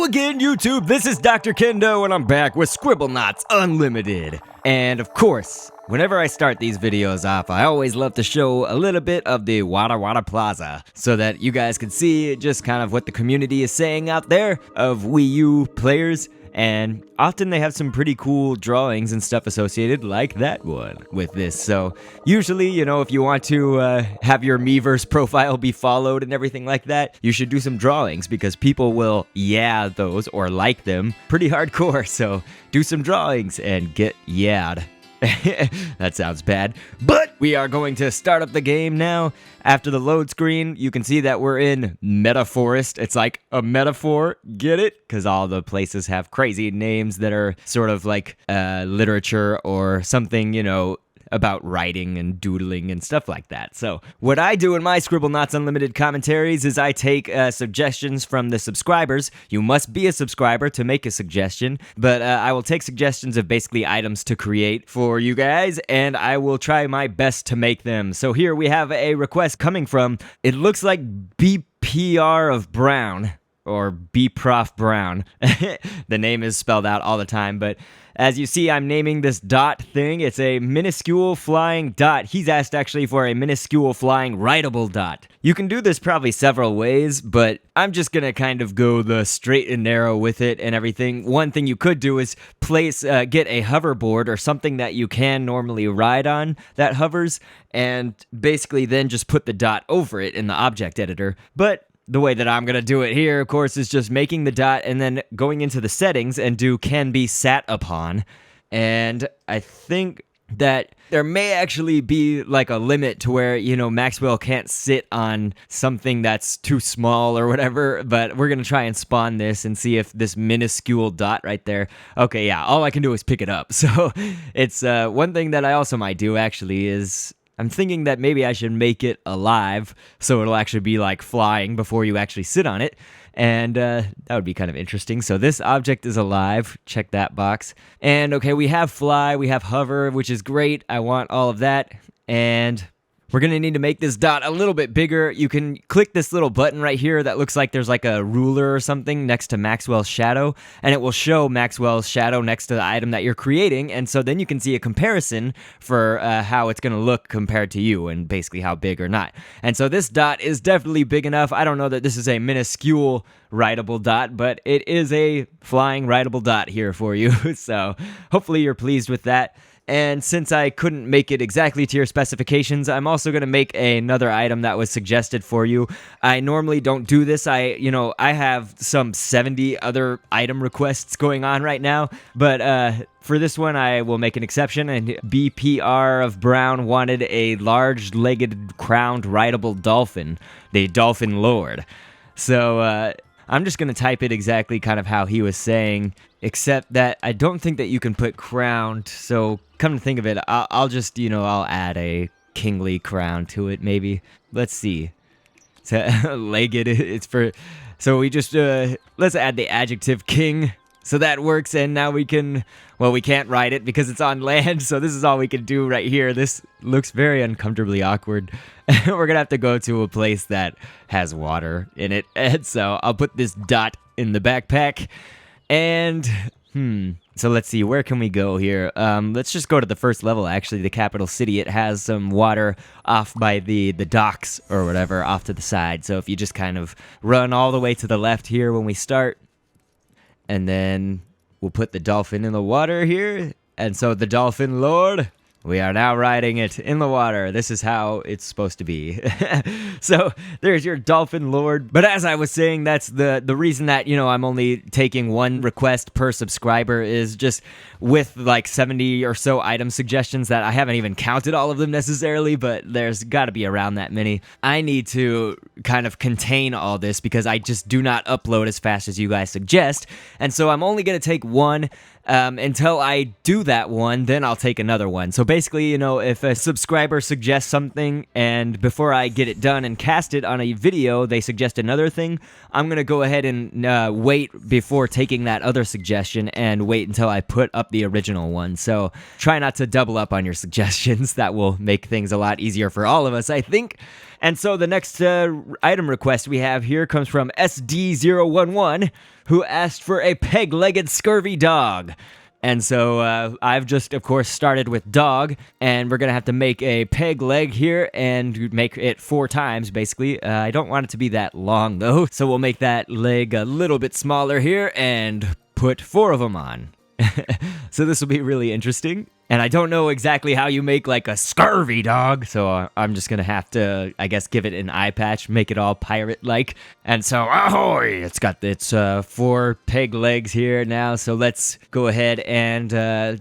again, YouTube. This is Dr. Kendo, and I'm back with Scribblenauts Unlimited. And of course, whenever I start these videos off, I always love to show a little bit of the Wada Wada Plaza so that you guys can see just kind of what the community is saying out there of Wii U players. And often they have some pretty cool drawings and stuff associated, like that one with this. So usually, you know, if you want to have your Miiverse profile be followed and everything like that, you should do some drawings because people will those or like them pretty hardcore. So do some drawings and get yahed. That sounds bad, but we are going to start up the game now. After the load screen, you can see that we're in Metaforest. It's like a metaphor, get it? Because all the places have crazy names that are sort of like literature or something, you know, about writing and doodling and stuff like that. So what I do in my Scribblenauts Unlimited commentaries is I take suggestions from the subscribers. You must be a subscriber to make a suggestion, but I will take suggestions of basically items to create for you guys, and I will try my best to make them. So here we have a request coming from, it looks like BPR of Brown, or bprofbrown. The name is spelled out all the time, but as you see, I'm naming this dot thing. It's a Miniscule Flying Dot. He's asked actually for a Miniscule Flying Rideable Dot. You can do this probably several ways, but I'm just gonna kind of go the straight and narrow with it and everything. One thing you could do is get a hoverboard or something that you can normally ride on that hovers, and basically then just put the dot over it in the object editor. But the way that I'm going to do it here, of course, is just making the dot and then going into the settings and do can be sat upon. And I think that there may actually be like a limit to where, you know, Maxwell can't sit on something that's too small or whatever, but we're going to try and spawn this and see if this minuscule dot right there. Okay, yeah, all I can do is pick it up. So it's one thing that I also might do actually is I'm thinking that maybe I should make it alive so it'll actually be like flying before you actually sit on it. And that would be kind of interesting. So this object is alive. Check that box. And okay, we have fly, we have hover, which is great. I want all of that. And we're going to need to make this dot a little bit bigger. You can click this little button right here that looks like there's like a ruler or something next to Maxwell's shadow, and it will show Maxwell's shadow next to the item that you're creating, and so then you can see a comparison for how it's going to look compared to you and basically how big or not. And so this dot is definitely big enough. I don't know that this is a minuscule rideable dot, but it is a flying rideable dot here for you. So hopefully you're pleased with that. And since I couldn't make it exactly to your specifications, I'm also going to make another item that was suggested for you. I normally don't do this. I have some 70 other item requests going on right now, but for this one, I will make an exception, and BPR of Brown wanted a large-legged crowned rideable dolphin, the Dolphin Lord. So, I'm just going to type it exactly kind of how he was saying, except that I don't think that you can put crowned, so come to think of it, I'll just, I'll add a kingly crown to it, maybe. Let's see. So, legged, it's for, so we just, let's add the adjective king, so that works, and now we can, well, we can't ride it because it's on land, so this is all we can do right here. This looks very uncomfortably awkward. We're gonna have to go to a place that has water in it, and so I'll put this dot in the backpack, and, so let's see, where can we go here? Let's just go to the first level, actually, the capital city. It has some water off by the docks or whatever off to the side, so if you just kind of run all the way to the left here when we start, and then we'll put the dolphin in the water here. And so the Dolphin Lord, we are now riding it in the water. This is how it's supposed to be. So there's your Dolphin Lord. But as I was saying, that's the reason that, I'm only taking one request per subscriber is just with like 70 or so item suggestions that I haven't even counted all of them necessarily, but there's got to be around that many. I need to kind of contain all this because I just do not upload as fast as you guys suggest. And so I'm only going to take one. Until I do that one, then I'll take another one. So basically, if a subscriber suggests something and before I get it done and cast it on a video, they suggest another thing, I'm going to go ahead and wait before taking that other suggestion and wait until I put up the original one. So try not to double up on your suggestions. That will make things a lot easier for all of us, I think. And so the next item request we have here comes from SD011, who asked for a peg-legged scurvy dog. And so I've just, of course, started with dog, and we're going to have to make a peg leg here and make it 4 times, basically. I don't want it to be that long, though, so we'll make that leg a little bit smaller here and put 4 of them on. So this will be really interesting. And I don't know exactly how you make like a scurvy dog, so I'm just gonna have to, I guess, give it an eye patch, make it all pirate-like. And so, ahoy! It's got its 4 peg legs here now, so let's go ahead and,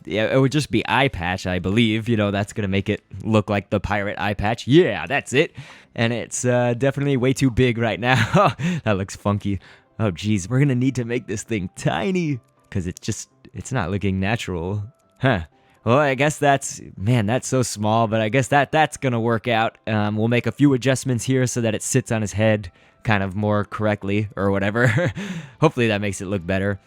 yeah, it would just be eye patch, I believe. You know, that's gonna make it look like the pirate eye patch. Yeah, that's it. And it's definitely way too big right now. That looks funky. Oh, geez, we're gonna need to make this thing tiny, because it's not looking natural. Huh. Well, I guess that's so small, but I guess that's gonna work out. We'll make a few adjustments here so that it sits on his head kind of more correctly, or whatever. Hopefully that makes it look better.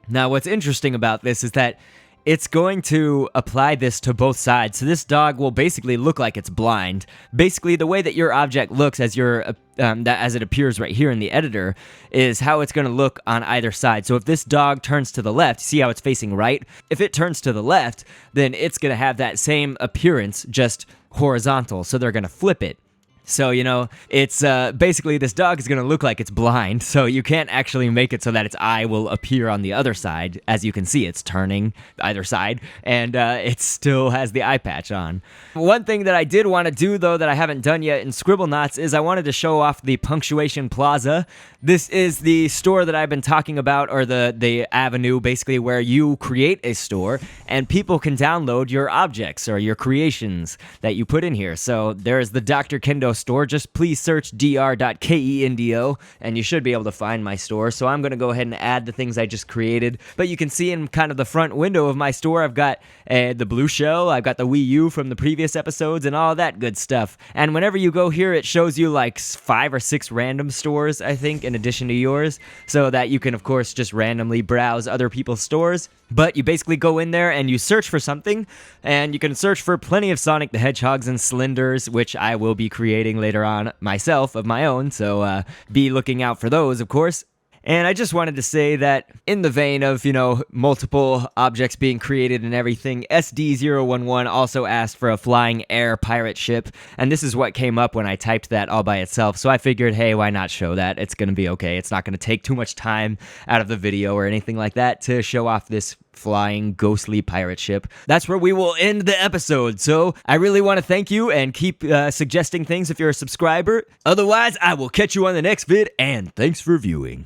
Now, what's interesting about this is that it's going to apply this to both sides. So this dog will basically look like it's blind. Basically, the way that your object looks as it appears right here in the editor is how it's going to look on either side. So if this dog turns to the left, see how it's facing right? If it turns to the left, then it's going to have that same appearance, just horizontal. So they're going to flip it. So, you know, it's basically this dog is going to look like it's blind, so you can't actually make it so that its eye will appear on the other side. As you can see, it's turning either side, and it still has the eye patch on. One thing that I did want to do, though, that I haven't done yet in Scribblenauts is I wanted to show off the Punctuation Plaza. This is the store that I've been talking about, or the avenue, basically, where you create a store, and people can download your objects or your creations that you put in here. So there's the Dr.Kendo store. Just please search dr.kendo and you should be able to find my store. So I'm going to go ahead and add the things I just created. But you can see in kind of the front window of my store, I've got the blue shell, I've got the Wii U from the previous episodes, and all that good stuff. And whenever you go here, it shows you like 5 or 6 random stores, I think, in addition to yours, so that you can, of course, just randomly browse other people's stores. But you basically go in there and you search for something, and you can search for plenty of Sonic the Hedgehogs and Slenders, which I will be creating later on myself of my own, so be looking out for those, of course. And I just wanted to say that in the vein of, you know, multiple objects being created and everything, SD011 also asked for a flying air pirate ship, and this is what came up when I typed that all by itself, so I figured, hey, why not show that? It's going to be okay. It's not going to take too much time out of the video or anything like that to show off this flying ghostly pirate ship. That's where we will end the episode. So I really want to thank you and keep suggesting things if you're a subscriber. Otherwise, I will catch you on the next vid, and thanks for viewing.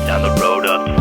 Down the road up